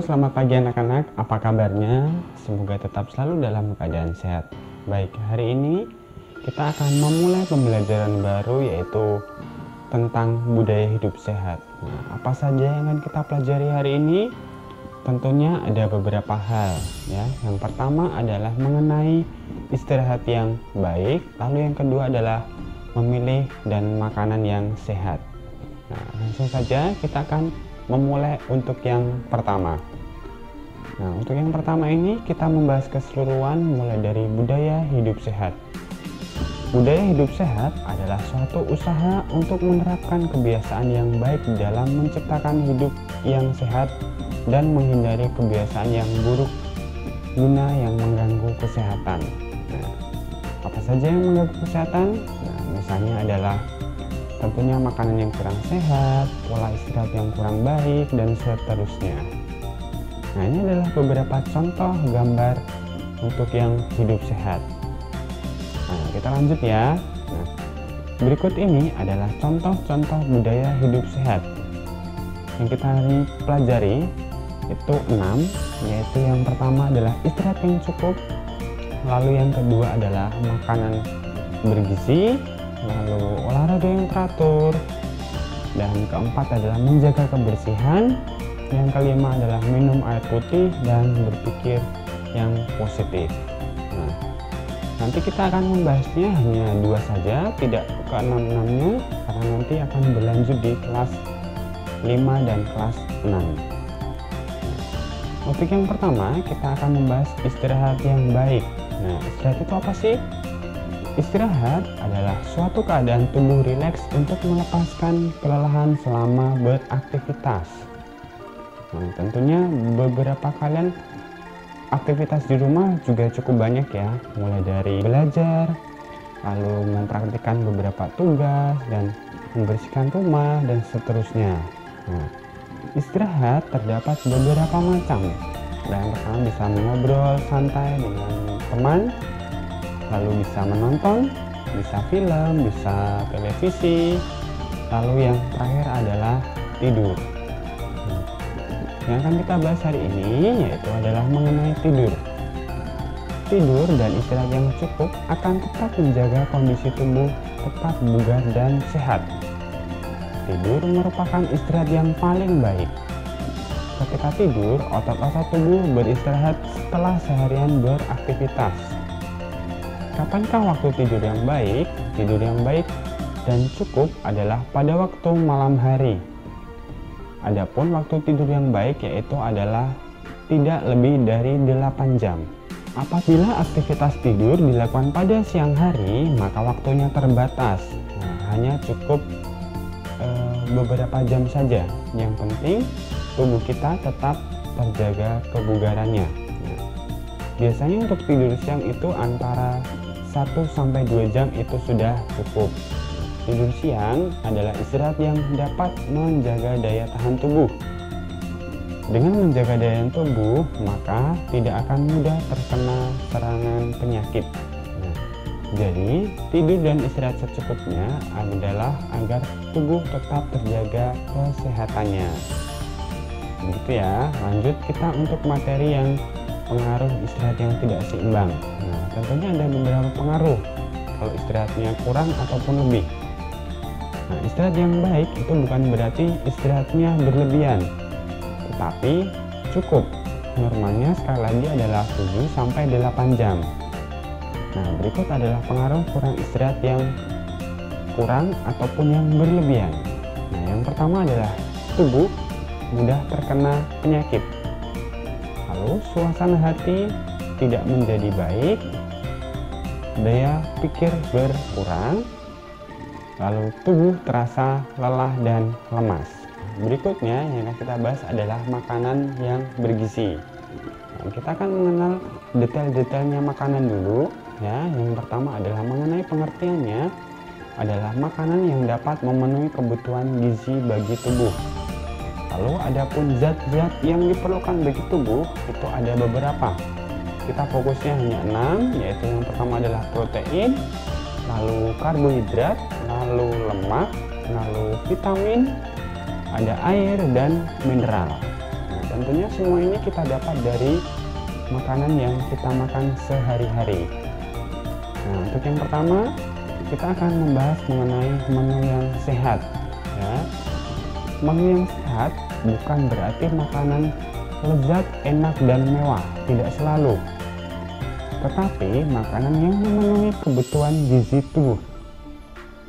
selamat pagi anak-anak. Apa kabarnya? Semoga tetap selalu dalam keadaan sehat. Baik, hari ini kita akan memulai pembelajaran baru yaitu tentang budaya hidup sehat. Nah, apa saja yang akan kita pelajari hari ini? Tentunya ada beberapa hal ya. Yang pertama adalah mengenai istirahat yang baik, lalu yang kedua adalah memilih dan makanan yang sehat. Nah, langsung saja kita akan memulai untuk yang pertama. Nah, untuk yang pertama ini kita membahas keseluruhan mulai dari budaya hidup sehat. Budaya hidup sehat adalah suatu usaha untuk menerapkan kebiasaan yang baik dalam menciptakan hidup yang sehat dan menghindari kebiasaan yang buruk guna yang mengganggu kesehatan. Nah, apa saja yang mengganggu kesehatan? Nah, misalnya adalah tentunya makanan yang kurang sehat, pola istirahat yang kurang baik, dan seterusnya. Nah, ini adalah beberapa contoh gambar untuk yang hidup sehat. Nah, kita lanjut ya. Nah, berikut ini adalah contoh-contoh budaya hidup sehat yang kita hari pelajari itu 6, yaitu yang pertama adalah istirahat yang cukup, lalu yang kedua adalah makanan bergizi, lalu olahraga yang teratur, dan keempat adalah menjaga kebersihan, yang kelima adalah minum air putih dan berpikir yang positif. Nah, nanti kita akan membahasnya hanya 2 saja, tidak ke 6-6-nya, karena nanti akan berlanjut di kelas 5 dan kelas 6. Topik yang pertama kita akan membahas istirahat yang baik. Nah, istirahat itu apa sih? Istirahat adalah suatu keadaan tubuh rileks untuk melepaskan kelelahan selama beraktivitas. Nah, tentunya beberapa kalian aktivitas di rumah juga cukup banyak ya, mulai dari belajar, lalu mempraktikkan beberapa tugas, dan membersihkan rumah, dan seterusnya. Nah, istirahat terdapat beberapa macam. Yang pertama bisa mengobrol santai dengan teman, lalu bisa menonton, bisa film, bisa televisi, lalu yang terakhir adalah tidur. Yang akan kita bahas hari ini yaitu adalah mengenai tidur. Tidur dan istirahat yang cukup akan tetap menjaga kondisi tubuh tetap bugar dan sehat. Tidur merupakan istirahat yang paling baik. Ketika tidur, otot-otot tubuh beristirahat setelah seharian beraktivitas. Kapankah waktu tidur yang baik? Tidur yang baik dan cukup adalah pada waktu malam hari. Adapun waktu tidur yang baik yaitu adalah tidak lebih dari 8 jam. Apabila aktivitas tidur dilakukan pada siang hari, maka waktunya terbatas. Nah, hanya cukup beberapa jam saja. Yang penting tubuh kita tetap terjaga kebugarannya. Nah, biasanya untuk tidur siang itu antara 1-2 jam itu sudah cukup. Tidur siang adalah istirahat yang dapat menjaga daya tahan tubuh. Dengan menjaga daya tahan tubuh, maka tidak akan mudah terkena serangan penyakit. Nah, jadi, tidur dan istirahat secukupnya adalah agar tubuh tetap terjaga kesehatannya. Begitu ya. Lanjut kita untuk materi yang pengaruh istirahat yang tidak seimbang. Nah, tentunya ada beberapa pengaruh kalau istirahatnya kurang ataupun lebih. Nah, istirahat yang baik itu bukan berarti istirahatnya berlebihan, tetapi cukup. Normalnya sekali lagi adalah 7-8 jam. Nah, berikut adalah pengaruh kurang istirahat yang kurang ataupun yang berlebihan. Nah, yang pertama adalah tubuh mudah terkena penyakit. Lalu suasana hati tidak menjadi baik, daya pikir berkurang, lalu tubuh terasa lelah dan lemas. Berikutnya yang akan kita bahas adalah makanan yang bergizi. Nah, kita akan mengenal detail-detailnya makanan dulu ya. Yang pertama adalah mengenai pengertiannya adalah makanan yang dapat memenuhi kebutuhan gizi bagi tubuh. Lalu adapun zat-zat yang diperlukan bagi tubuh itu ada beberapa. Kita fokusnya hanya 6, yaitu yang pertama adalah protein, lalu karbohidrat, lalu lemak, lalu vitamin, ada air dan mineral. Nah, tentunya semua ini kita dapat dari makanan yang kita makan sehari-hari. Nah, untuk yang pertama kita akan membahas mengenai menu yang sehat ya. Menu yang sehat bukan berarti makanan lezat, enak, dan mewah, tidak selalu, tetapi makanan yang memenuhi kebutuhan gizi tubuh.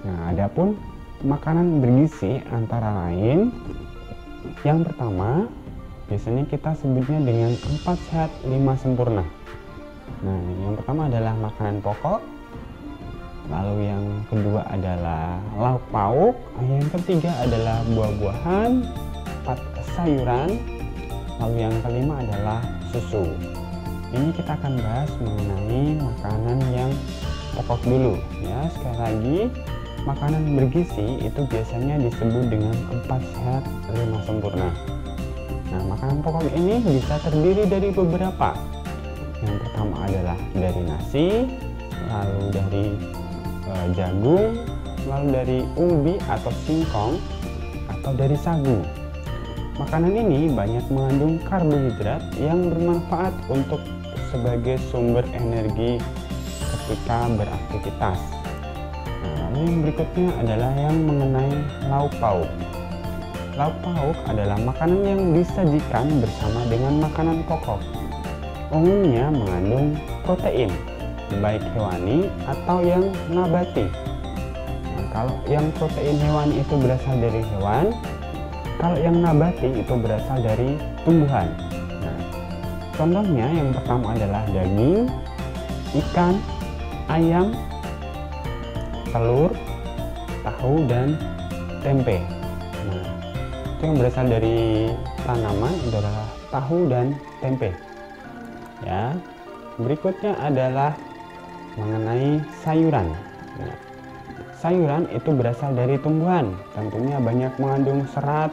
Nah, adapun makanan bergizi antara lain, yang pertama biasanya kita sebutnya dengan 4 sehat 5 sempurna. Nah, yang pertama adalah makanan pokok, lalu yang kedua adalah lauk pauk, yang ketiga adalah buah-buahan, 4 sayuran, lalu yang kelima adalah susu. Ini kita akan bahas mengenai makanan yang pokok dulu ya. Sekali lagi, makanan bergizi itu biasanya disebut dengan 4 sehat 5 sempurna. Nah, makanan pokok ini bisa terdiri dari beberapa. Yang pertama adalah dari nasi, lalu dari jagung, lalu dari umbi atau singkong, atau dari sagu. Makanan ini banyak mengandung karbohidrat yang bermanfaat untuk sebagai sumber energi ketika beraktivitas. Nah, lalu yang berikutnya adalah yang mengenai lauk pauk. Lauk pauk adalah makanan yang disajikan bersama dengan makanan pokok. Umumnya mengandung protein, baik hewani atau yang nabati. Nah, kalau yang protein hewani itu berasal dari hewan, kalau yang nabati itu berasal dari tumbuhan. Nah, contohnya yang pertama adalah daging, ikan, ayam, telur, tahu, dan tempe. Nah, itu yang berasal dari tanaman adalah tahu dan tempe. Ya, berikutnya adalah mengenai sayuran. Nah, sayuran itu berasal dari tumbuhan, tentunya banyak mengandung serat,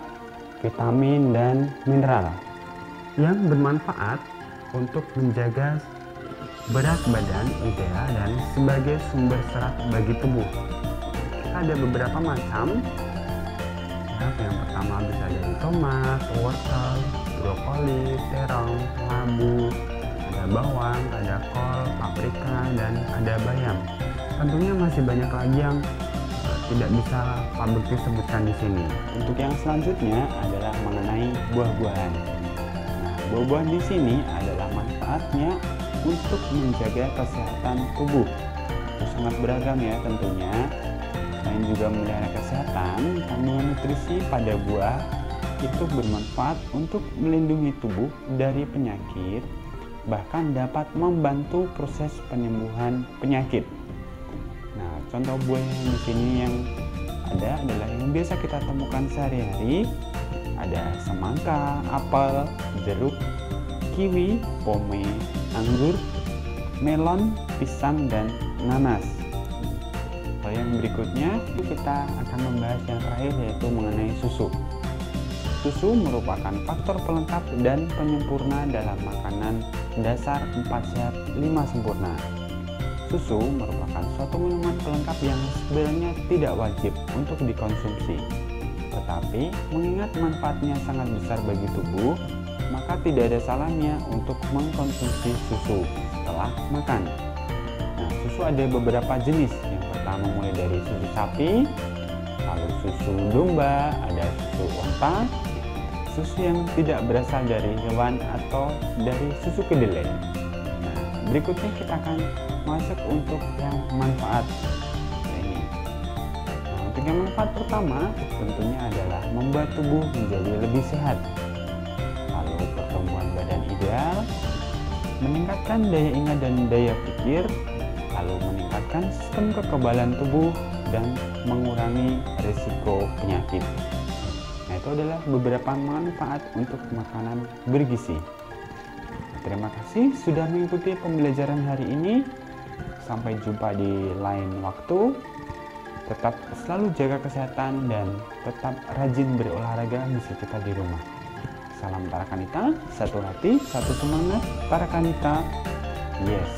vitamin, dan mineral yang bermanfaat untuk menjaga berat badan ideal dan sebagai sumber serat bagi tubuh. Ada beberapa macam. Yang pertama bisa dari tomat, wortel, brokoli, terong, labu, ada bawang, ada kol, paprika, dan ada bayam. Tentunya masih banyak lagi yang tidak bisa Pak Bekti sebutkan di sini. Untuk yang selanjutnya adalah mengenai buah-buahan. Nah, buah-buahan di sini adalah manfaatnya untuk menjaga kesehatan tubuh. Itu sangat beragam ya tentunya. Selain juga memelihara kesehatan, kandungan nutrisi pada buah itu bermanfaat untuk melindungi tubuh dari penyakit, bahkan dapat membantu proses penyembuhan penyakit. Nah, contoh buah yang di sini yang ada adalah yang biasa kita temukan sehari-hari. Ada semangka, apel, jeruk, kiwi, pome, anggur, melon, pisang, dan nanas. Lalu yang berikutnya kita akan membahas yang terakhir, yaitu mengenai susu. Susu merupakan faktor pelengkap dan penyempurna dalam makanan dasar 4 sehat 5 sempurna. Susu merupakan suatu minuman pelengkap yang sebenarnya tidak wajib untuk dikonsumsi. Tetapi mengingat manfaatnya sangat besar bagi tubuh, maka tidak ada salahnya untuk mengkonsumsi susu setelah makan. Nah, susu ada beberapa jenis. Yang pertama mulai dari susu sapi, lalu susu domba, ada susu onta, susu yang tidak berasal dari hewan atau dari susu kedelai. Nah, berikutnya kita akan masuk untuk yang manfaat. Nah, untuk yang manfaat pertama tentunya adalah membuat tubuh menjadi lebih sehat, lalu pertumbuhan badan ideal, meningkatkan daya ingat dan daya pikir, lalu meningkatkan sistem kekebalan tubuh, dan mengurangi risiko penyakit. Nah, itu adalah beberapa manfaat untuk makanan bergizi. Terima kasih sudah mengikuti pembelajaran hari ini. Sampai jumpa di lain waktu. Tetap selalu jaga kesehatan dan tetap rajin berolahraga meski kita di rumah. Salam Tarakanita, satu hati, satu semangat. Tarakanita, yes.